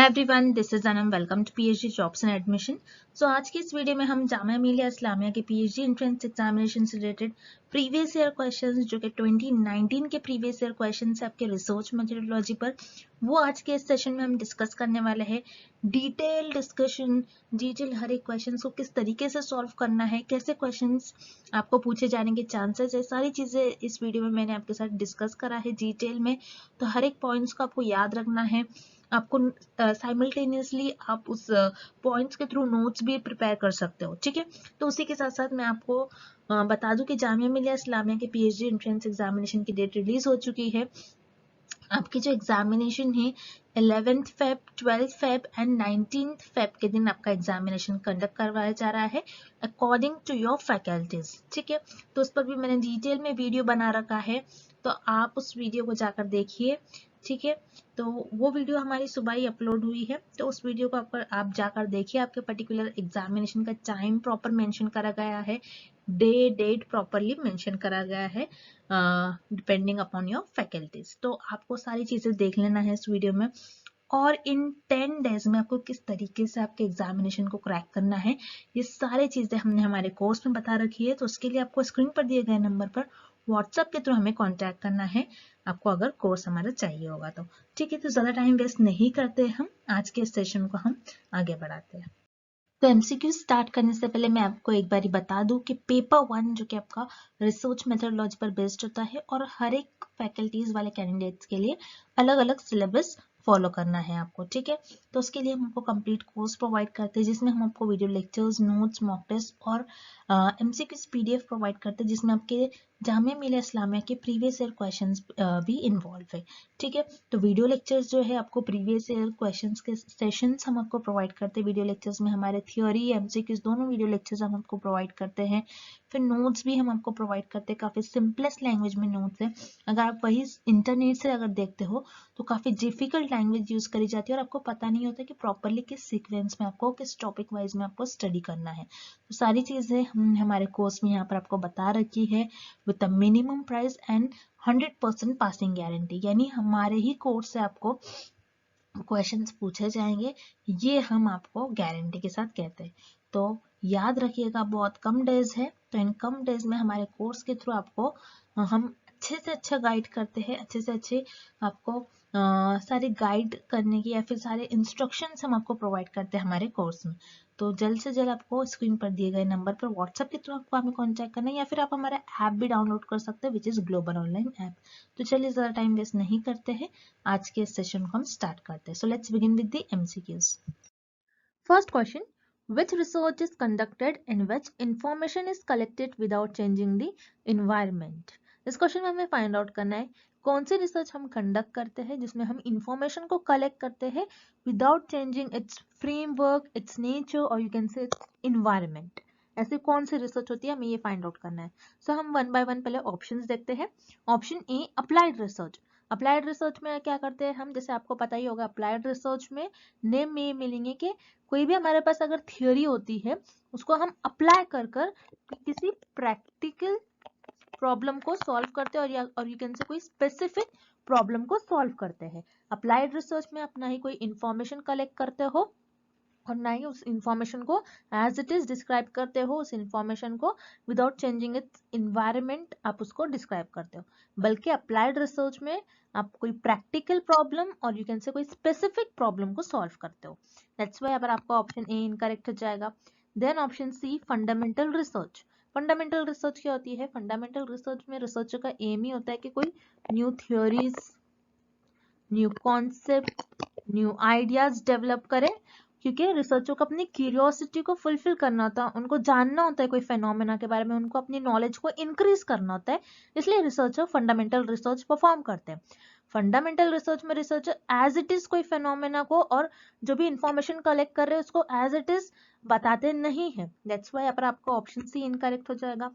Hi everyone, this is Anam. Welcome to PhD jobs and admission. So आज की इस video में हम जामिया मिलिया इस्लामिया के पीएचडी एंट्रेंस एग्जामिनेशन से रिलेटेड प्रीवियस ईयर क्वेश्चंस जो कि 2019 के प्रीवियस ईयर क्वेश्चंस है आपके रिसर्च मेथोडोलॉजी पर, वो आज के इस सेशन में हम डिस्कस करने वाले हैं। डिटेल डिस्कशन, डिटेल हर एक क्वेश्चन को किस तरीके से सॉल्व करना है, कैसे क्वेश्चंस आपको पूछे जाने के चांसेस है, सारी चीजें इस वीडियो में मैंने आपके साथ डिस्कस करा है डिटेल में। तो हर एक पॉइंट्स को आपको याद रखना है। आपको साइमल्टेनियसली आप उस पॉइंट्स के थ्रू नोट्स भी प्रिपेयर कर सकते हो, ठीक है। तो उसी के साथ साथ मैं आपको बता दूं कि जामिया मिलिया इस्लामिया के पीएचडी एंट्रेंस एग्जामिनेशन की डेट रिलीज हो चुकी है। आपकी जो एग्जामिनेशन है 11th Feb, 12th Feb and 19th Feb के दिन आपका एग्जामिनेशन कंडक्ट करवाया जा रहा है अकॉर्डिंग टू योर फैकल्टीज, ठीक है। तो उस पर भी मैंने डिटेल में वीडियो बना रखा है, तो आप उस वीडियो को जाकर देखिए, ठीक है। तो वो वीडियो हमारी सुबह ही अपलोड हुई है, तो उस वीडियो को आप जाकर देखिए। आपके पर्टिकुलर एग्जामिनेशन का टाइम प्रॉपर मेंशन करा गया है, डे डेट प्रॉपरली मेंशन करा गया है डिपेंडिंग अपॉन योर फैकल्टीज। तो आपको सारी चीजें देख लेना है इस वीडियो में। और इन 10 डेज में आपको किस तरीके से आपके एग्जामिनेशन को क्रैक करना है, ये सारी चीजें हमने हमारे कोर्स में बता रखी है। तो उसके लिए आपको स्क्रीन पर दिए गए नंबर पर व्हाट्सएप के थ्रू हमें कांटेक्ट करना है, आपको अगर कोर्स हमारा चाहिए होगा तो, ठीक है। तो ज्यादा टाइम वेस्ट नहीं करते हम, आज के सेशन को हम आगे बढ़ाते हैं। तो एमसीक्यू स्टार्ट करने से पहले मैं आपको एक बारी बता दूं कि पेपर 1 जो कि आपका रिसर्च मेथोडोलॉजी पर बेस्ड होता है और हर एक फैकल्टीज वाले कैंडिडेट्स के लिए अलग अलग सिलेबस फॉलो करना है आपको, ठीक है। तो उसके लिए हम आपको कंप्लीट कोर्स प्रोवाइड करते हैं, जिसमें हम आपको video lectures, notes, mock test और एमसीक्यूज पीडीएफ प्रोवाइड करते हैं, जिसमें आपके जामिया मिलिया इस्लामिया के प्रीवियस ईयर क्वेश्चंस भी इन्वॉल्व है, ठीक है। तो वीडियो लेक्चर्स जो है आपको प्रीवियस ईयर क्वेश्चंस के सेशंस हम आपको प्रोवाइड करते हैं। वीडियो लेक्चर्स में हमारे थियोरी, एमसीक्यूज दोनों वीडियो लेक्चर्स हम आपको प्रोवाइड करते हैं। फिर नोट्स भी हम आपको प्रोवाइड करते हैं, काफी सिंपलेस्ट लैंग्वेज में नोट्स है। अगर आप वही इंटरनेट से अगर देखते हो तो काफी डिफिकल्ट लैंग्वेज यूज करी जाती है और आपको पता नहीं होता कि प्रॉपरली किस सीक्वेंस में आपको, किस टॉपिक वाइज में आपको स्टडी करना है। तो सारी चीजें हम हमारे कोर्स में यहाँ पर आपको बता रखी है with the minimum price and 100% passing guarantee, यानी हमारे ही कोर्स से आपको क्वेश्चंस पूछे जाएंगे, ये हम आपको गारंटी के साथ कहते हैं। तो याद रखिएगा, बहुत कम डेज है, तो इन कम डेज में हमारे कोर्स के थ्रू आपको हम अच्छे से अच्छा गाइड करते हैं, अच्छे से अच्छे आपको सारे गाइड करने की या फिर सारे इंस्ट्रक्शंस हम आपको प्रोवाइड करते हैं हमारे कोर्स में। तो जल्द से जल्द आपको स्क्रीन पर दिए गए नंबर पर व्हाट्सएप के थ्रू आपको हमें कॉन्टैक्ट करना है, या फिर आप हमारा ऐप भी डाउनलोड कर सकते हैं which is global online app. तो चलिए ज्यादा टाइम वेस्ट नहीं करते हैं, आज के सेशन को हम स्टार्ट करते हैं। So let's begin with the MCQs. First question, which research is conducted in which information is collected without changing the environment? इस क्वेश्चन में हमें फाइंड आउट करना है कौन सी रिसर्च हम कंडक्ट करते हैं जिसमें हम इंफॉर्मेशन को कलेक्ट करते हैं without changing its framework, its nature और you can say its environment. ऐसी कौन सी रिसर्च होती है, हमें ये फाइंड आउट करना है। सो हम वन बाय वन पहले ऑप्शंस देखते हैं। Option A, applied research. Applied research में क्या करते हैं हम, जैसे आपको पता ही होगा, अप्लाइड रिसर्च में नेम में ये मिलेंगे कि कोई भी हमारे पास अगर थियोरी होती है उसको हम अप्लाई कर कर किसी प्रैक्टिकल प्रॉब्लम को सॉल्व करते हैं और यू कैन से कोई स्पेसिफिक प्रॉब्लम को सॉल्व करते हैं। अप्लाइड रिसर्च में आप ना ही कोई इंफॉर्मेशन कलेक्ट करते हो और ना ही उस इंफॉर्मेशन को एज इट इज डिस्क्राइब करते हो, उस इंफॉर्मेशन को विदाउट चेंजिंग इट्स इन्वायरमेंट आप उसको डिस्क्राइब करते हो, बल्कि अप्लाइड रिसर्च में आप कोई प्रैक्टिकल प्रॉब्लम और यू कैन से कोई स्पेसिफिक प्रॉब्लम को सॉल्व करते हो। दैट्स व्हाई अगर आपका ऑप्शन ए इनकरेक्ट हो जाएगा। Then option C, fundamental research. Fundamental research क्या होती है? फंडामेंटल रिसर्च में रिसर्चर का एम ही होता है कि कोई new theories, new concept, new ideas develop करें, क्योंकि रिसर्चर को अपनी क्यूरियोसिटी को फुलफिल करना होता है, उनको जानना होता है कोई फेनोमेना के बारे में, उनको अपनी नॉलेज को इंक्रीज करना होता है, इसलिए रिसर्चर फंडामेंटल रिसर्च परफॉर्म करते हैं। फंडामेंटल रिसर्च में रिसर्चर एज इट इज कोई फेनोमेना को और जो भी इंफॉर्मेशन कलेक्ट कर रहे हैं उसको एज इट इज बताते नहीं है। दैट्स व्हाई पर आपका ऑप्शन सी इनकरेक्ट हो जाएगा।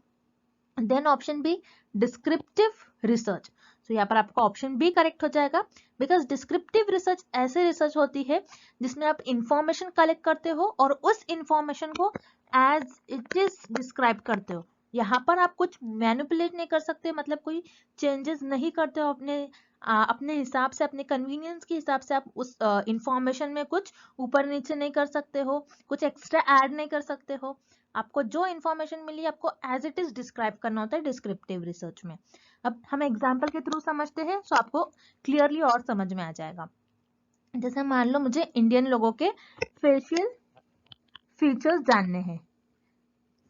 Then option B, descriptive research. तो यहाँ पर आपका ऑप्शन बी करेक्ट हो जाएगा, बिकॉज डिस्क्रिप्टिव रिसर्च ऐसे रिसर्च होती है जिसमें आप इंफॉर्मेशन कलेक्ट करते हो और उस इंफॉर्मेशन को एज इट इज डिस्क्राइब करते हो। यहाँ पर आप कुछ मैनिपुलेट नहीं कर सकते, मतलब कोई चेंजेस नहीं करते हो अपने अपने हिसाब से, अपने कन्वीनियंस के हिसाब से आप उस इंफॉर्मेशन में कुछ ऊपर नीचे नहीं कर सकते हो, कुछ एक्स्ट्रा ऐड नहीं कर सकते हो। आपको जो इंफॉर्मेशन मिली आपको एज इट इज डिस्क्राइब करना होता है डिस्क्रिप्टिव रिसर्च में। अब हम एग्जाम्पल के थ्रू समझते हैं तो आपको क्लियरली और समझ में आ जाएगा। जैसे मान लो मुझे इंडियन लोगों के फेशियल फीचर्स जानने हैं।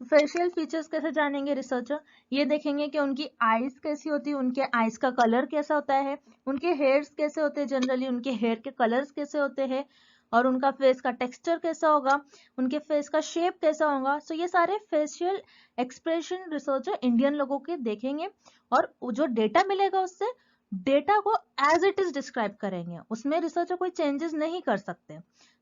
फेशियल फीचर्स कैसे जानेंगे रिसर्चर? ये देखेंगे कि उनकी आईज कैसी होती है, उनके आईज का कलर कैसा होता है, उनके हेयर्स कैसे होते हैं, जनरली उनके हेयर के कलर्स कैसे होते हैं, और उनका फेस का टेक्सचर कैसा होगा, उनके फेस का शेप कैसा होगा। सो ये सारे फेशियल एक्सप्रेशन रिसर्चर इंडियन लोगों के देखेंगे, और जो डेटा मिलेगा उससे डेटा को एज इट इज डिस्क्राइब करेंगे, उसमें रिसर्चर कोई चेंजेस नहीं कर सकते।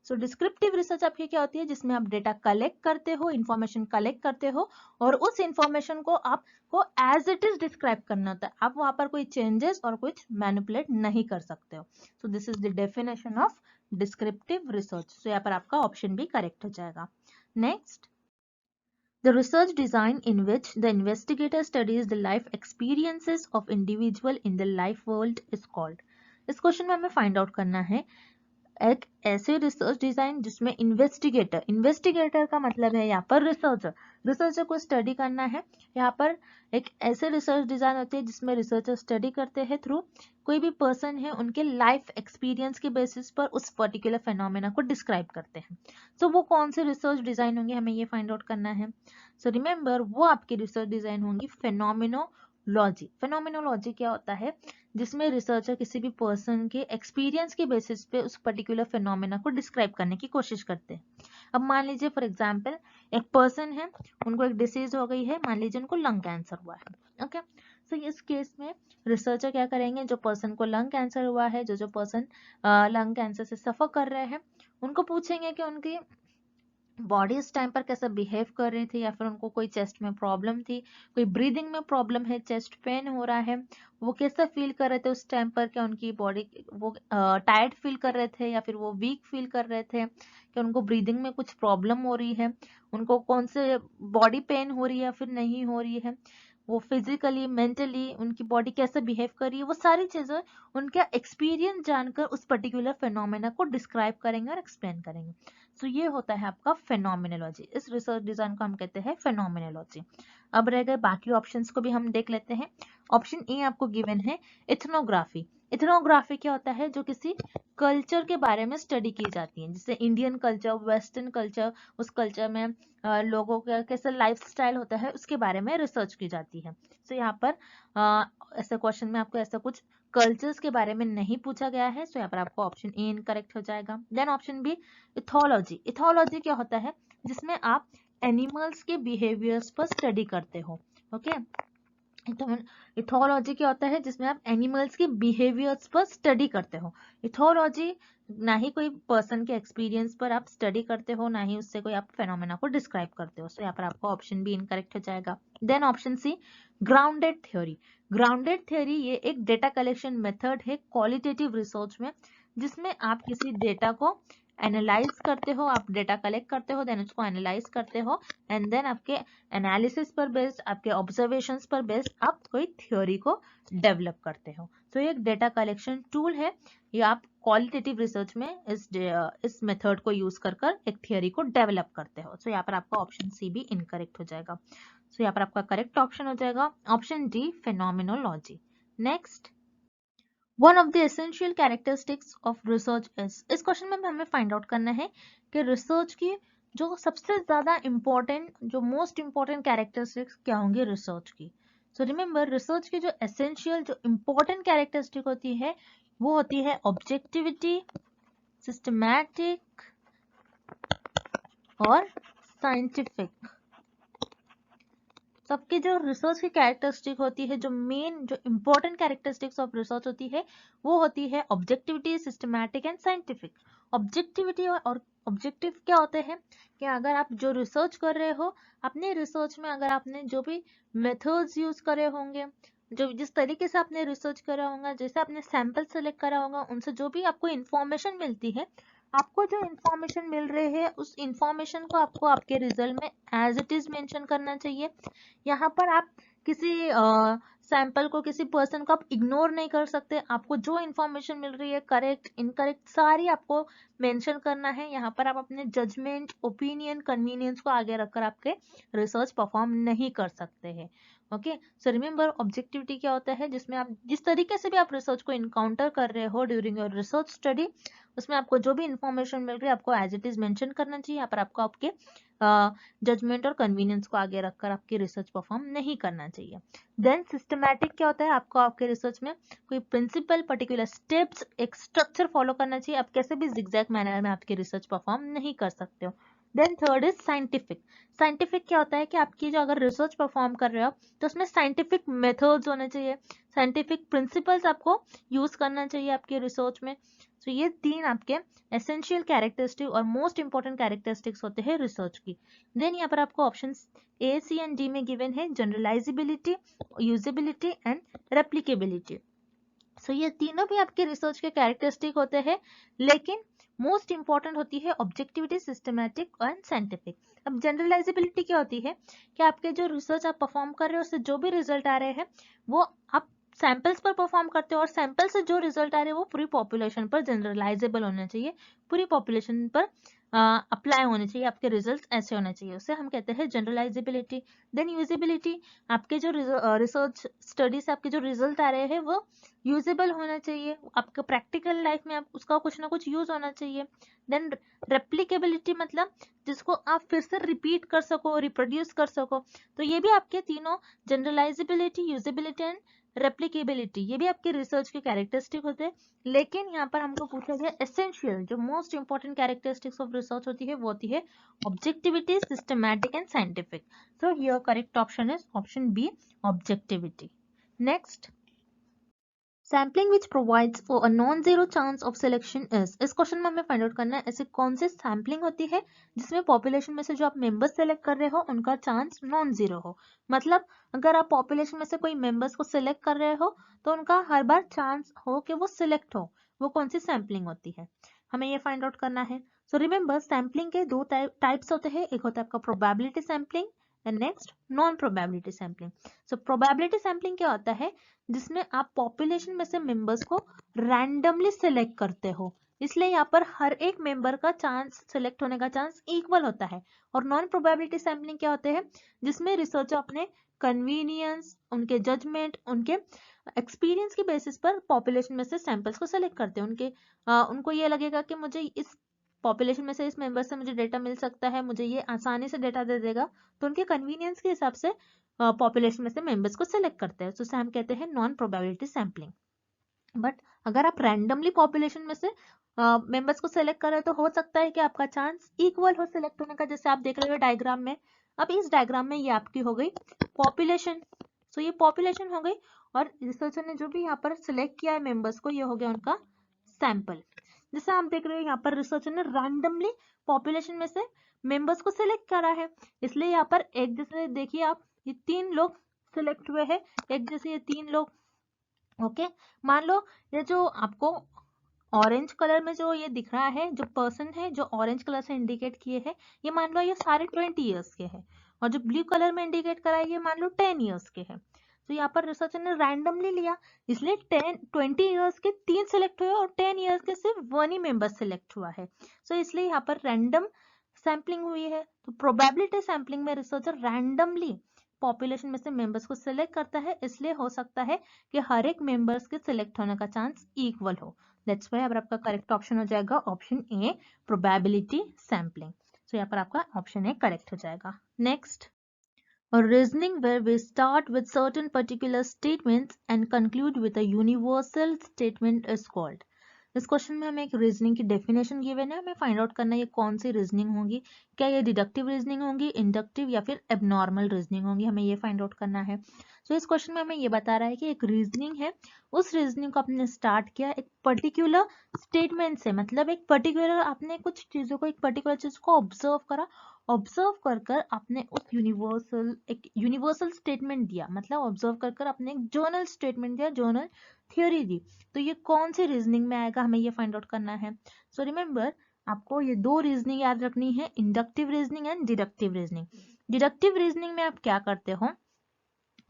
सो डिस्क्रिप्टिव रिसर्च आपकी क्या होती है? जिसमें आप डेटा कलेक्ट करते हो, इंफॉर्मेशन कलेक्ट करते हो, और उस इंफॉर्मेशन को आपको एज इट इज डिस्क्राइब करना होता है। आप वहां पर कोई चेंजेस और कुछ मैनिपुलेट नहीं कर सकते हो। So this is the definition of descriptive research. So यहाँ पर आपका ऑप्शन भी करेक्ट हो जाएगा। Next, the research design in which the investigator studies the life experiences of individual in the life world is called। इस question में हमें find out करना है एक ऐसे रिसर्च डिजाइन जिसमें इन्वेस्टिगेटर का मतलब है यहाँ पर रिसर्चर को स्टडी करना है। यहाँ पर एक ऐसे रिसर्च डिजाइन होती है जिसमें रिसर्चर स्टडी करते हैं थ्रू कोई भी पर्सन है उनके लाइफ एक्सपीरियंस के बेसिस पर उस पर्टिकुलर फेनोमेना को डिस्क्राइब करते हैं। सो वो कौन से रिसर्च डिजाइन होंगे हमें ये फाइंड आउट करना है। सो रिमेंबर वो आपकी रिसर्च डिजाइन होंगी फेनोमेनोलॉजी। फेनोमेनोलॉजी क्या होता है? जिसमें रिसर्चर किसी भी पर्सन के एक्सपीरियंस के बेसिस पे उस पर्टिकुलर फिनोमेना को डिस्क्राइब करने की कोशिश करते हैं। अब मान लीजिए फॉर एग्जांपल एक पर्सन है, उनको एक डिसीज हो गई है, मान लीजिए उनको लंग कैंसर हुआ है। ओके, सो इस केस में रिसर्चर क्या करेंगे? जो पर्सन को लंग कैंसर हुआ है, जो पर्सन लंग कैंसर से सफर कर रहे हैं, उनको पूछेंगे कि उनकी बॉडी इस टाइम पर कैसा बिहेव कर रही थी, या फिर उनको कोई चेस्ट में प्रॉब्लम थी, कोई ब्रीदिंग में प्रॉब्लम है, चेस्ट पेन हो रहा है, वो कैसा फील कर रहे थे उस टाइम पर, क्या उनकी बॉडी वो टायर्ड फील कर रहे थे या फिर वो वीक फील कर रहे थे, क्या उनको ब्रीदिंग में कुछ प्रॉब्लम हो रही है, उनको कौन से बॉडी पेन हो रही है या फिर नहीं हो रही है, वो फिजिकली मेंटली उनकी बॉडी कैसे बिहेव कर रही है, वो सारी चीजें उनका एक्सपीरियंस जानकर उस पर्टिकुलर फेनोमेना को डिस्क्राइब करेंगे और एक्सप्लेन करेंगे। सो ये होता है आपका फेनोमेनोलॉजी। इस रिसर्च डिजाइन को हम कहते हैं फेनोमेनोलॉजी। अब रह गए बाकी ऑप्शंस को भी हम देख लेते हैं। ऑप्शन ए आपको गिवन है इथनोग्राफी। इथनोग्राफी क्या होता है? जो किसी कल्चर के बारे में स्टडी की जाती है, जैसे इंडियन कल्चर, वेस्टर्न कल्चर, उस कल्चर में लोगों का कैसा लाइफस्टाइल होता है उसके बारे में रिसर्च की जाती है। तो यहाँ पर ऐसे क्वेश्चन में आपको ऐसा कुछ कल्चर्स के बारे में नहीं पूछा गया है, तो यहाँ पर आपको ऑप्शन ए इनकरेक्ट हो जाएगा। Then option B ethology. Ethology क्या होता है? जिसमें आप एनिमल्स के बिहेवियर्स पर स्टडी करते हो। ओके, इथोलॉजी क्या होता है? जिसमें आप एनिमल्स के बिहेवियर्स पर स्टडी करते हो। इथोलॉजी ना ही कोई पर्सन के एक्सपीरियंस पर आप स्टडी करते हो, ना ही उससे कोई आप फेनोमेना को डिस्क्राइब करते हो। सो यहाँ पर आपको ऑप्शन बी इनकरेक्ट हो जाएगा। Then option C grounded theory. Grounded theory ये एक डेटा कलेक्शन मेथड है क्वालिटेटिव रिसर्च में, जिसमें आप किसी डेटा को एनालाइज करते हो, आप डेटा कलेक्ट करते हो, देन उसको एनालाइज करते हो, एंड देन आपके एनालिसिस पर बेस्ड, आपके ऑब्जर्वेशंस पर बेस्ड आप कोई थ्योरी को डेवलप करते हो। तो ये एक डेटा कलेक्शन टूल है, ये आप क्वालिटेटिव रिसर्च में इस मेथड को यूज कर एक थ्योरी को डेवलप करते हो। सो यहाँ पर आपका ऑप्शन सी भी इनकरेक्ट हो जाएगा। सो यहाँ पर आपका करेक्ट ऑप्शन हो जाएगा option D phenomenology. Next, one of the essential characteristics of research is. इस क्वेश्चन में हमें फाइंड आउट करना है कि रिसर्च की जो सबसे ज्यादा इंपॉर्टेंट, जो मोस्ट इंपॉर्टेंट कैरेक्टरिस्टिक्स क्या होंगे रिसर्च की। सो रिमेंबर, रिसर्च की जो एसेंशियल, जो इंपॉर्टेंट कैरेक्टरिस्टिक होती है वो होती है ऑब्जेक्टिविटी, सिस्टमैटिक और साइंटिफिक। सबकी जो रिसर्च की कैरेक्टरिस्टिक होती है, जो मेन जो इंपॉर्टेंट कैरेक्टरिस्टिक्स ऑफ रिसर्च होती है वो होती है objectivity, systematic and scientific. Objectivity और ऑब्जेक्टिव क्या होते हैं कि अगर आप जो रिसर्च कर रहे हो, अपने रिसर्च में अगर आपने जो भी मेथड्स यूज करे होंगे, जो जिस तरीके से आपने रिसर्च करा होगा, जैसे आपने सैंपल सेलेक्ट करा होगा, उनसे जो भी आपको इंफॉर्मेशन मिलती है, आपको जो इंफॉर्मेशन मिल रही है उस इंफॉर्मेशन को आपको आपके रिजल्ट में एज इट इज मेंशन करना चाहिए। यहाँ पर आप किसी सैंपल को, किसी पर्सन को आप इग्नोर नहीं कर सकते। आपको जो इन्फॉर्मेशन मिल रही है, करेक्ट इनकरेक्ट, सारी आपको मेंशन करना है। यहाँ पर आप अपने जजमेंट, ओपिनियन, कन्वीनियंस को आगे रखकर आपके रिसर्च परफॉर्म नहीं कर सकते हैं। ओके, सो रिमेंबर ऑब्जेक्टिविटी क्या होता है, जिसमें आप जिस तरीके से भी आप रिसर्च को इनकाउंटर कर रहे हो ड्यूरिंग योर रिसर्च स्टडी, उसमें आपको जो भी इन्फॉर्मेशन मिल रही है आपको एज इट इज मेंशन करना चाहिए। यहाँ पर आपको आपके जजमेंट और कन्वीनियंस को आगे रखकर आपकी रिसर्च परफॉर्म नहीं करना चाहिए। देन सिस्टमैटिक क्या होता है, आपको आपके रिसर्च में कोई प्रिंसिपल, पर्टिकुलर स्टेप्स, एक स्ट्रक्चर फॉलो करना चाहिए। आप कैसे भी जिगजैग मैनर में आपकी रिसर्च परफॉर्म नहीं कर सकते हो। Then third is scientific. Scientific क्या होता है कि आपकी जो अगर रिसर्च परफॉर्म कर रहे हो तो उसमें साइंटिफिक मेथड्स होने चाहिए, साइंटिफिक प्रिंसिपल्स आपको यूज करना चाहिए आपके रिसर्च में। तो ये तीन आपके एसेंशियल कैरेक्टरिस्टिक और मोस्ट इंपॉर्टेंट कैरेक्टरिस्टिक्स होते हैं रिसर्च की। देन यहाँ पर आपको option A, C and D में गिवन है generalizability, usability and replicability. So ये तीनों भी आपके रिसर्च के कैरेक्टरिस्टिक होते हैं, लेकिन मोस्ट इंपॉर्टेंट होती है ऑब्जेक्टिविटी, सिस्टमैटिक एंड साइंटिफिक। अब जनरलाइजेबिलिटी क्या होती है कि आपके जो रिसर्च आप परफॉर्म कर रहे हो उससे जो भी रिजल्ट आ रहे हैं वो आप सैंपल्स पर परफॉर्म करते हो, और सैंपल से जो रिजल्ट आ रहे हैं वो पूरी पॉपुलेशन पर जनरलाइजेबल होना चाहिए, पूरी पॉपुलेशन पर अप्लाई होने चाहिए, आपके रिजल्ट्स ऐसे होने चाहिए, उसे हम कहते हैं जनरलाइजेबिलिटी। देन यूजेबिलिटी, आपके जो रिसर्च स्टडी से आपके जो रिजल्ट आ रहे हैं वो यूजेबल होना चाहिए, आपका प्रैक्टिकल लाइफ में आप उसका कुछ ना कुछ यूज होना चाहिए। देन रेप्लिकेबिलिटी, मतलब जिसको आप फिर से रिपीट कर सको, रिप्रोड्यूस कर सको। तो ये भी आपके तीनों, जनरलाइजेबिलिटी, यूजेबिलिटी एंड रेप्लिकेबिलिटी, ये भी आपके रिसर्च के कैरेक्टरिस्टिक होते हैं। लेकिन यहाँ पर हमको पूछा गया एसेंशियल, जो most important characteristics of research होती है वो होती है objectivity, systematic and scientific. So here correct option is option B, objectivity. Next, sampling which provides for a non zero chance of selection is. इस क्वेश्चन में हमें find out करना है ऐसे कौन से सैम्पलिंग होती है जिसमें पॉपुलेशन में से जो आप मेंबर्स सेलेक्ट कर रहे हो उनका चांस नॉन जीरो हो। मतलब अगर आप पॉपुलेशन में से कोई मेंबर्स को सिलेक्ट कर रहे हो तो उनका हर बार चांस हो कि वो सिलेक्ट हो, वो कौन सी सैम्पलिंग होती है, हमें ये फाइंड आउट करना है। सो रिमेंबर सैम्पलिंग के दो टाइप्स होते हैं, एक होता है आपका probability sampling and next non probability sampling. So probability sampling क्या होता है, जिसमें आप पॉपुलेशन में से मेंबर्स को रैंडमली सिलेक्ट करते हो, इसलिए यहाँ पर हर एक मेंबर का चांस, सिलेक्ट होने का चांस इक्वल होता है। और नॉन प्रोबेबिलिटी सैम्पलिंग क्या होते हैं, जिसमें रिसर्चर अपने कन्वीनियंस, उनके जजमेंट, उनके एक्सपीरियंस की बेसिस पर पॉपुलेशन में से सैंपल्स को सिलेक्ट करते हैं। उनको ये लगेगा कि मुझे इस पॉपुलेशन में से इस मेंबर से मुझे डेटा मिल सकता है, मुझे ये आसानी से डेटा दे देगा, तो उनके कन्वीनियंस के हिसाब से पॉपुलेशन में से मेंबर्स को सिलेक्ट करते हैं, तो उसे हम कहते हैं नॉन प्रोबेबिलिटी सैम्पलिंग। बट अगर आप रैंडमली पॉपुलेशन में से मेंबर्स को सिलेक्ट कर रहे हो तो हो सकता है कि आपका चांस इक्वल हो सिलेक्ट होने का, जैसे आप देख रहे हो डायग्राम में। अब इस डायग्राम में ये आपकी हो गई पॉपुलेशन, सो ये पॉपुलेशन हो गई, और रिसर्चर ने जो भी यहाँ पर सिलेक्ट किया है मेंबर्स को, ये हो गया उनका सैंपल। जैसे आप देख रहे हो यहाँ पर रिसर्चर ने रैंडमली पॉपुलेशन में से मेंबर्स को सिलेक्ट करा है, इसलिए यहाँ पर एक जैसे देखिए आप, ये 3 लोग सिलेक्ट हुए हैं, एक जैसे ये 3 लोग। ओके, मान लो ये जो आपको ऑरेंज कलर में जो ये दिख रहा है, जो पर्सन है जो ऑरेंज कलर से इंडिकेट किए हैं, ये मान लो ये सारे 20 इयर्स के हैं, और जो ब्लू कलर में इंडिकेट करा है ये मान लो 10 इयर्स के हैं। तो यहाँ पर रिसर्चर ने रैंडमली लिया, इसलिए 20 इयर्स के 3 सिलेक्ट हुए और 10 इयर्स के सिर्फ 1 ही मेंबर सिलेक्ट हुआ है। सो इसलिए यहाँ पर रैंडम सैम्पलिंग हुई है। तो प्रोबेबिलिटी सैम्पलिंग में रिसर्चर रैंडमली पॉपुलेशन में से मेंबर्स को सिलेक्ट करता है, इसलिए हो सकता है कि हर एक मेंबर्स के सिलेक्ट होने का चांस इक्वल हो। दैट्स व्हाई आपका करेक्ट ऑप्शन हो जाएगा ऑप्शन ए, प्रोबेबिलिटी सैम्पलिंग। सो यहाँ पर आपका ऑप्शन ए करेक्ट हो जाएगा। Next, a reasoning where we start with certain particular statements and conclude with a universal statement is called। इस क्वेश्चन में हमें एक रीजनिंग की डेफिनेशन गिवन है, हमें फाइंड आउट करना है ये कौन सी रीजनिंग होगी, क्या ये डिडक्टिव रीजनिंग होगी, इंडक्टिव या फिर एबनॉर्मल रीजनिंग होगी, हमें ये फाइंड आउट करना है। तो इस क्वेश्चन में हमें ये बता रहा है कि एक रीजनिंग है, उस रीजनिंग को आपने स्टार्ट किया एक पर्टिकुलर स्टेटमेंट से, मतलब एक पर्टिकुलर आपने कुछ चीजों को, एक पर्टिकुलर चीज को ऑब्जर्व करा, ऑब्जर्व कर कर आपने उस एक यूनिवर्सल स्टेटमेंट दिया, मतलब ऑब्जर्व कर कर आपने एक जर्नल स्टेटमेंट दिया, जर्नल थ्योरी दी। तो ये कौन सी रीजनिंग में आएगा, हमें ये फाइंड आउट करना है। सो रिमेंबर आपको ये दो रीजनिंग याद रखनी है, inductive reasoning and deductive reasoning. Deductive reasoning में आप क्या करते हो,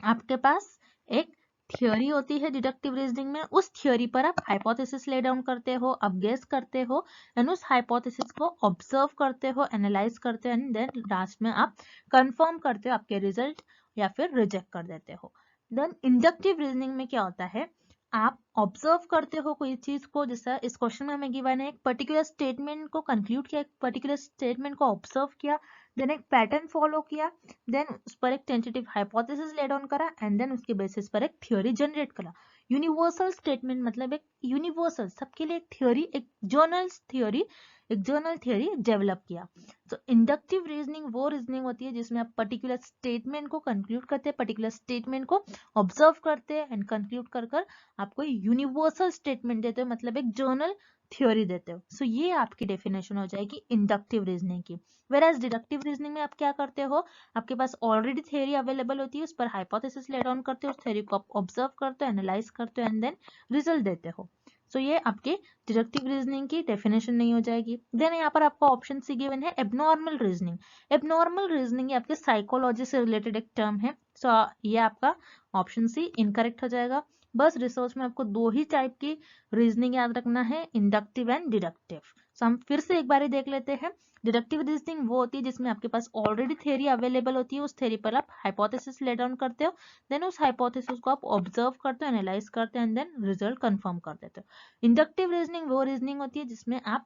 आपके पास एक थियोरी होती है डिडक्टिव रीजनिंग में, उस थियोरी पर आप हाइपोथेसिस ले डाउन करते हो, आप गेस करते हो एंड उस हाइपोथेसिस को ऑब्जर्व करते हो, एनालाइज करते हो एंड देन लास्ट में आप कंफर्म करते हो आपके रिजल्ट या फिर रिजेक्ट कर देते हो। देन इंडक्टिव रीजनिंग में क्या होता है, आप ऑब्जर्व करते हो कोई चीज को, जैसा इस क्वेश्चन में हमें गिवन है एक पर्टिकुलर स्टेटमेंट को कंक्लूड किया, एक पर्टिकुलर स्टेटमेंट को ऑब्जर्व किया, देन एक पैटर्न फॉलो किया, देन उस पर एक टेंटेटिव हाइपोथेसिस ले डाउन करा एंड देन उसके बेसिस पर एक थ्योरी जनरेट करा। यूनिवर्सल स्टेटमेंट मतलब एक यूनिवर्सल सबके लिए एक थ्योरी, एक जर्नल थ्योरी डेवलप किया। तो इंडक्टिव रीजनिंग वो रीजनिंग होती है जिसमें आप पर्टिकुलर स्टेटमेंट को कंक्लूड करते हैं, पर्टिकुलर स्टेटमेंट को ऑब्जर्व करते हैं एंड कंक्लूड कर आपको यूनिवर्सल स्टेटमेंट देते हो, मतलब एक जर्नल थ्योरी देते हो। सो ये आपकी डेफिनेशन हो जाएगी इंडक्टिव रीजनिंग की। वेराज डिडक्टिव रीजनिंग में आप क्या करते हो, आपके पास ऑलरेडी थ्योरी अवेलेबल होती है, उस पर हाइपोथेसिस ले डाउन करते हो, उस थ्योरी को आप ऑब्जर्व करते हो, एनालाइज करते हो एंड देन रिजल्ट देते हो। सो ये आपके डिडक्टिव रीजनिंग की डेफिनेशन नहीं हो जाएगी। देन यहाँ पर आपको ऑप्शन सी गिवन है एबनॉर्मल रीजनिंग। एबनॉर्मल रीजनिंग आपके साइकोलॉजी से रिलेटेड एक टर्म है। सो ये आपका ऑप्शन सी इनकरेक्ट हो जाएगा। बस रिसर्च में आपको दो ही टाइप की रीजनिंग याद रखना है, इंडक्टिव एंड डिडक्टिव। सो हम फिर से एक बार देख लेते हैं। डिडक्टिव रीजनिंग वो होती है जिसमें आपके पास ऑलरेडी थ्योरी अवेलेबल होती है, उस थ्योरी पर आप हाइपोथेसिस ले डाउन करते हो, देन उस हाइपोथेसिस को आप ऑब्जर्व करते हो, एनालाइज करते हो एंड देन रिजल्ट कंफर्म कर देते हो। इंडक्टिव रीजनिंग वो रीजनिंग होती है जिसमें आप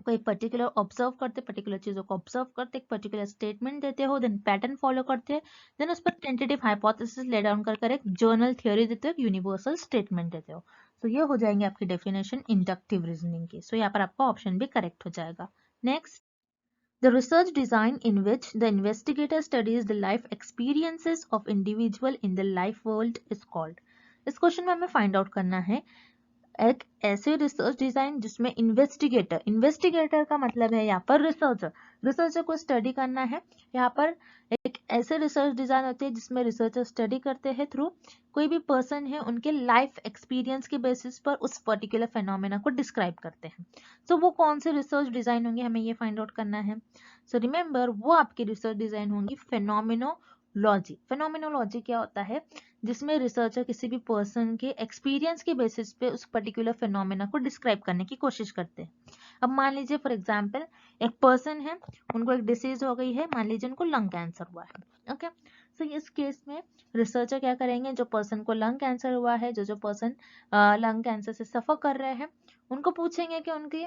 कोई पर्टिकुलर ऑब्जर्व करते, पर्टिकुलर चीजों को ऑब्जर्व करते, एक पर्टिकुलर स्टेटमेंट देते हो, देन पैटर्न फॉलो करते हैं, देन उस पर टेंटेटिव हाइपोथेसिस ले डाउन कर एक जर्नल थ्योरी देते हो, यूनिवर्सल स्टेटमेंट देते हो। तो ये हो जाएंगे आपकी डेफिनेशन इंडक्टिव रीजनिंग की। सो यहाँ पर आपका ऑप्शन भी करेक्ट हो जाएगा। Next, the research design in which the investigator studies the life experiences of individual in the life world is called। इस क्वेश्चन में हमें फाइंड आउट करना है एक ऐसे रिसर्च डिजाइन जिसमें इन्वेस्टिगेटर का मतलब है यहाँ पर रिसर्चर को स्टडी करना है। यहाँ पर एक ऐसे रिसर्च डिजाइन होती है जिसमें रिसर्चर स्टडी करते हैं थ्रू कोई भी पर्सन है उनके लाइफ एक्सपीरियंस के बेसिस पर उस पर्टिकुलर फेनोमेना को डिस्क्राइब करते हैं। तो वो कौन से रिसर्च डिजाइन होंगे हमें ये फाइंड आउट करना है। सो रिमेंबर वो आपकी रिसर्च डिजाइन होंगी फेनोमेनोलॉजी क्या होता है, जिसमें रिसर्चर किसी भी पर्सन के एक्सपीरियंस के बेसिस पे उस पर्टिकुलर फिनोमेना को डिस्क्राइब करने की कोशिश करते हैं। अब मान लीजिए फॉर एग्जांपल एक पर्सन है, उनको एक डिसीज हो गई है, मान लीजिए उनको लंग कैंसर हुआ है। ओके, तो इस केस में रिसर्चर क्या करेंगे, जो पर्सन को लंग कैंसर हुआ है, जो पर्सन लंग कैंसर से सफर कर रहे हैं, उनको पूछेंगे कि उनकी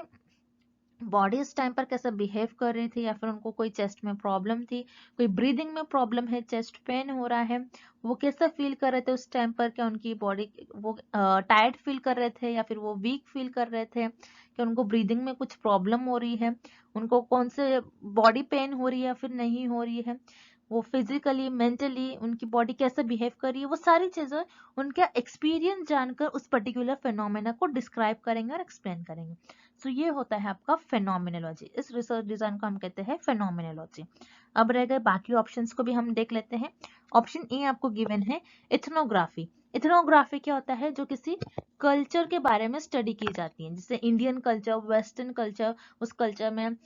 बॉडी इस टाइम पर कैसा बिहेव कर रही थी, या फिर उनको कोई चेस्ट में प्रॉब्लम थी, कोई ब्रीदिंग में प्रॉब्लम है, चेस्ट पेन हो रहा है, वो कैसा फील कर रहे थे उस टाइम पर, क्या उनकी बॉडी वो टायर्ड फील कर रहे थे या फिर वो वीक फील कर रहे थे, क्या उनको ब्रीदिंग में कुछ प्रॉब्लम हो रही है, उनको कौन से बॉडी पेन हो रही है या फिर नहीं हो रही है, वो फिजिकली मेंटली उनकी बॉडी कैसे बिहेव कर रही है, वो सारी चीजें उनका एक्सपीरियंस जानकर उस पर्टिकुलर फेनोमेना को डिस्क्राइब करेंगे और एक्सप्लेन करेंगे। सो ये होता है आपका फेनोमेनोलॉजी। इस रिसर्च डिजाइन को हम कहते हैं फेनोमेनोलॉजी। अब रह गए बाकी ऑप्शंस को भी हम देख लेते हैं। ऑप्शन ए आपको गिवन है इथनोग्राफी। इथनोग्राफी क्या होता है, जो किसी कल्चर के बारे में स्टडी की जाती है, जैसे इंडियन कल्चर, वेस्टर्न कल्चर, उस कल्चर में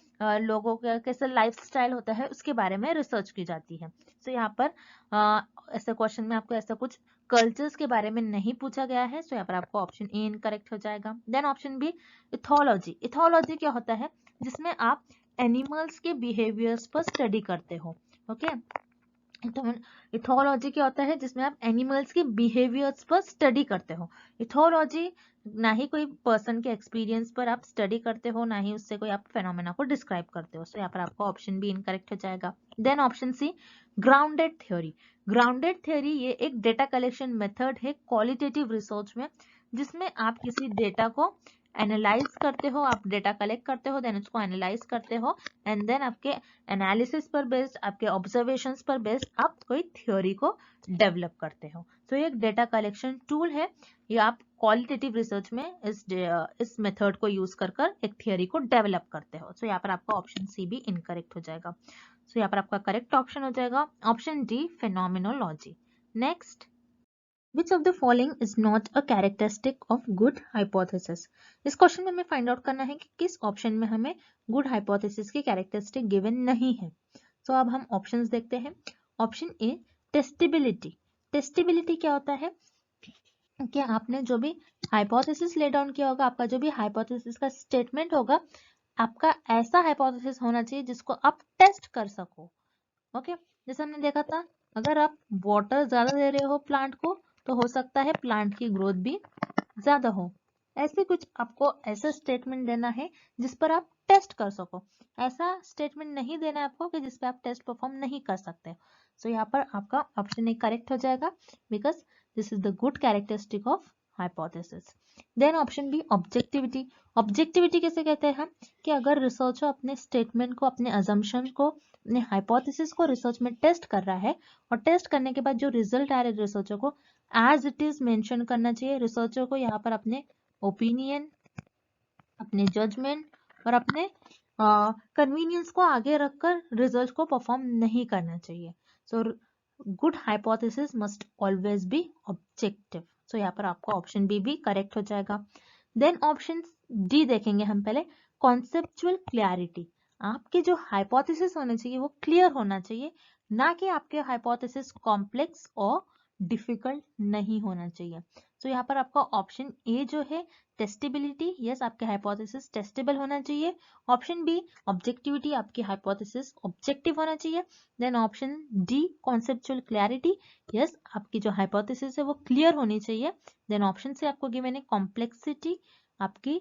लोगों का कैसा लाइफ स्टाइल होता है उसके बारे में रिसर्च की जाती है। तो यहाँ पर ऐसे क्वेश्चन में आपको ऐसा कुछ कल्चर्स के बारे में नहीं पूछा गया है, तो यहाँ पर आपको ऑप्शन ए इनकरेक्ट हो जाएगा। Then option B ethology. Ethology क्या होता है, जिसमें आप एनिमल्स के बिहेवियर्स पर स्टडी करते हो। ओके, इथोलॉजी क्या होता है, जिसमें आप एनिमल्स के बिहेवियर्स पर स्टडी करते हो। इथोलॉजी ना ही कोई पर्सन के एक्सपीरियंस पर आप स्टडी करते हो, ना ही उससे कोई आप फेनोमेना को डिस्क्राइब करते हो। सो यहाँ पर आपका ऑप्शन बी इनकरेक्ट हो जाएगा। Then option C grounded theory. Grounded theory ये एक डेटा कलेक्शन मेथड है क्वालिटेटिव रिसर्च में, जिसमें आप किसी डेटा को एनालाइज करते हो, आप डेटा कलेक्ट करते हो, देन उसको एनालाइज करते हो एंड देन आपके एनालिसिस पर बेस्ड, आपके ऑब्जर्वेशंस पर बेस्ड आप कोई थ्योरी को डेवलप करते हो। तो ये एक डेटा कलेक्शन टूल है, ये आप क्वालिटेटिव रिसर्च में इस मेथड को यूज कर एक थ्योरी को डेवलप करते हो। सो यहाँ पर आपका ऑप्शन सी भी इनकरेक्ट हो जाएगा। सो यहाँ पर आपका करेक्ट ऑप्शन हो जाएगा option D phenomenology. Next, Which of the following is not a characteristic of good hypothesis? इस क्वेश्चन में हमें फाइंड आउट करना है कि किस ऑप्शन में हमें गुड हाइपोथेसिस की कैरेक्टरिस्टिक गिवन नहीं है। तो अब हम ऑप्शंस देखते हैं। Option A testability. टेस्टिबिलिटी क्या होता है, कि आपने जो भी हाइपोथेसिस ले डाउन किया होगा, आपका जो भी हाइपोथेसिस का स्टेटमेंट होगा, आपका ऐसा हाइपोथेसिस होना चाहिए जिसको आप टेस्ट कर सको। ओके, जैसे हमने देखा था, अगर आप वाटर ज्यादा दे रहे हो प्लांट को तो हो सकता है प्लांट की ग्रोथ भी ज्यादा हो। ऐसे कुछ आपको ऐसा स्टेटमेंट देना है जिस पर आप टेस्ट कर सको। ऐसा स्टेटमेंट नहीं देना है आपको कि जिस पे आप टेस्ट परफॉर्म नहीं कर सकते। सो यहाँ पर आपका ऑप्शन ए करेक्ट हो जाएगा, because this is the good characteristic of hypothesis. Then option B, objectivity. Objectivity कैसे कहते हैं हम, कि अगर रिसर्चर अपने स्टेटमेंट को, अपने अजम्पशन को, अपने हाइपोथेसिस को रिसर्च में टेस्ट कर रहा है, और टेस्ट करने के बाद जो रिजल्ट आ रहा है रिसर्चर को एज इट इज मेंशन करना चाहिए। रिसर्चर को यहाँ पर अपने ओपिनियन, अपने जजमेंट और अपने कन्वीनियंस को आगे रखकर रिजल्ट को परफॉर्म नहीं करना चाहिए। So good hypothesis must always be objective. So यहाँ पर आपका ऑप्शन बी भी करेक्ट हो जाएगा। देन ऑप्शन डी देखेंगे हम पहले, कॉन्सेप्चुअल क्लैरिटी। आपके जो हाइपोथेसिस होने चाहिए वो क्लियर होना चाहिए, ना कि आपके हाइपोथेसिस कॉम्प्लेक्स और डिफिकल्ट नहीं होना चाहिए। सो यहाँ पर आपका ऑप्शन ए जो है टेस्टेबिलिटी, यस आपके हाइपोथेसिस टेस्टेबल होना चाहिए। ऑप्शन बी ऑब्जेक्टिविटी, आपकी हाइपोथेसिस ऑब्जेक्टिव होना चाहिए। Then option D conceptual clarity, yes आपकी जो हाइपोथेसिस है वो क्लियर होनी चाहिए। देन ऑप्शन से आपको गिवन है कॉम्प्लेक्सिटी, आपकी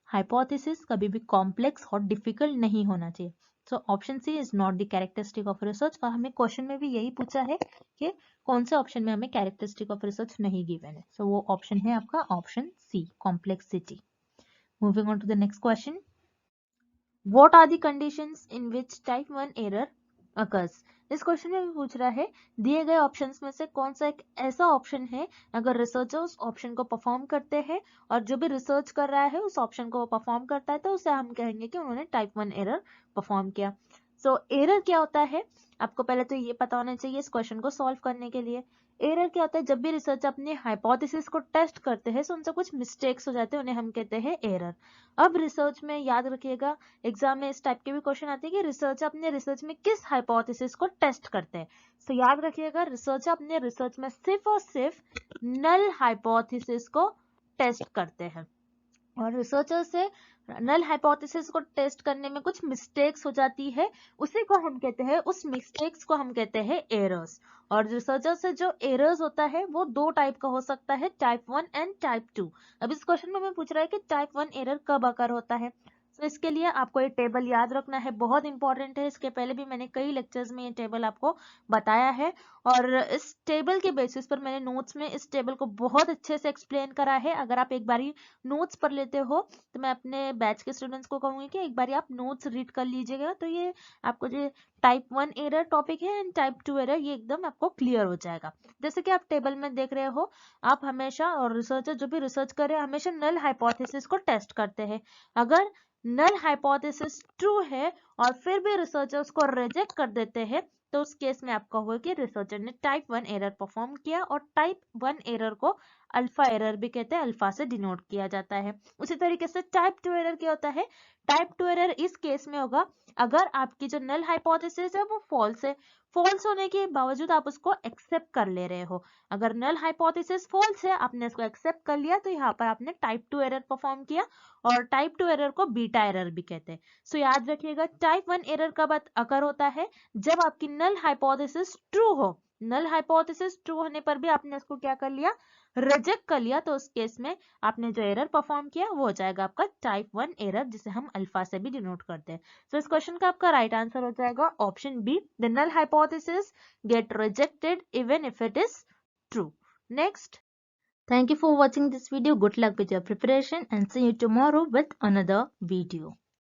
हाइपोथेसिस कभी भी कॉम्प्लेक्स और डिफिकल्ट नहीं होना चाहिए। So option C is not the characteristic of research. और हमें क्वेश्चन में भी यही पूछा है कि कौन से ऑप्शन में हमें कैरेक्टरिस्टिक ऑफ रिसर्च नहीं गिवन है। सो वो ऑप्शन है आपका option C, complexity. Moving on to the next question, what are the conditions in which type 1 error occurs. इस क्वेश्चन में भी पूछ रहा है दिए गए ऑप्शंस में से कौन सा एक ऐसा ऑप्शन है अगर रिसर्चर उस ऑप्शन को परफॉर्म करते हैं और जो भी रिसर्च कर रहा है उस ऑप्शन को परफॉर्म करता है तो उसे हम कहेंगे कि उन्होंने टाइप 1 एरर परफॉर्म किया। सो एरर क्या होता है, आपको पहले तो ये पता होना चाहिए इस क्वेश्चन को सॉल्व करने के लिए। एरर क्या होता है, जब भी रिसर्चर अपने हाइपोथेसिस को टेस्ट करते हैं तो उनसे कुछ मिस्टेक्स हो जाते हैं, उन्हें हम कहते हैं एरर। अब रिसर्च में याद रखिएगा, एग्जाम में इस टाइप के भी क्वेश्चन आते हैं कि रिसर्चर अपने रिसर्च में किस हाइपोथेसिस को टेस्ट करते हैं। तो याद रखिएगा, रिसर्चर अपने रिसर्च में सिर्फ और सिर्फ नल हाइपोथेसिस को टेस्ट करते हैं, और रिसर्चर से नल हाइपोथेसिस को टेस्ट करने में कुछ मिस्टेक्स हो जाती है, उसी को हम कहते हैं, उस मिस्टेक्स को हम कहते हैं एरर्स। और रिसर्चर से जो एरर्स होता है वो दो टाइप का हो सकता है, टाइप 1 एंड टाइप 2। अब इस क्वेश्चन में हमें पूछ रहा है कि टाइप 1 एरर कब अकर होता है। तो इसके लिए आपको ये टेबल याद रखना है, बहुत इंपॉर्टेंट है। इसके पहले भी मैंने कई लेक्चर्स में ये टेबल आपको बताया है, और इस टेबल के बेसिस पर मैंने नोट्स में इस टेबल को बहुत अच्छे से एक्सप्लेन करा है। अगर आप एक बारी नोट्स पढ़ लेते हो तो मैं अपने बैच के स्टूडेंट्स को कहूंगी कि एक बारी आप नोट्स रीड कर लीजिएगा, तो ये आपको जो टाइप 1 एरर टॉपिक है एंड टाइप 2 एरर ये एकदम आपको क्लियर हो जाएगा। जैसे कि आप टेबल में देख रहे हो, आप हमेशा, और रिसर्चर जो भी रिसर्च करे हमेशा नल हाइपोथेसिस को टेस्ट करते हैं। अगर नल हाइपोथेसिस ट्रू है और फिर भी रिसर्चर उसको रिजेक्ट कर देते हैं तो उस केस में आपका होगा कि रिसर्चर ने टाइप 1 एरर परफॉर्म किया। और टाइप 1 एरर को अल्फा एरर भी कहते हैं, अल्फा से डिनोट किया जाता है। उसी तरीके से टाइप 2 एरर क्या होता है, टाइप 2 एरर इस केस में होगा अगर आपकी जो नल हाइपोथेसिस है वो फॉल्स है, फॉल्स होने के बावजूद आप उसको एक्सेप्ट कर ले रहे हो। अगर नल हाइपोथेसिस फॉल्स है, आपने इसको एक्सेप्ट कर लिया, तो यहाँ पर आपने टाइप 2 एरर परफॉर्म किया। और टाइप 2 एरर को बीटा एरर भी कहते हैं। सो याद रखिएगा, टाइप 1 एरर कब अकर होता है, जब आपकी नल हाइपोथेसिस ट्रू हो। नल हाइपोथेसिस ट्रू होने पर भी आपने इसको क्या कर लिया, रिजेक्ट कर लिया, तो उस केस में आपने जो एरर परफॉर्म किया वो हो जाएगा आपका टाइप 1 एरर, जिसे हम अल्फा से भी डिनोट करते हैं। सो इस क्वेश्चन का आपका राइट आंसर हो जाएगा option B, the null hypothesis get rejected even if it is true. Next, thank you for watching this video. Good luck with your preparation and see you tomorrow with another video.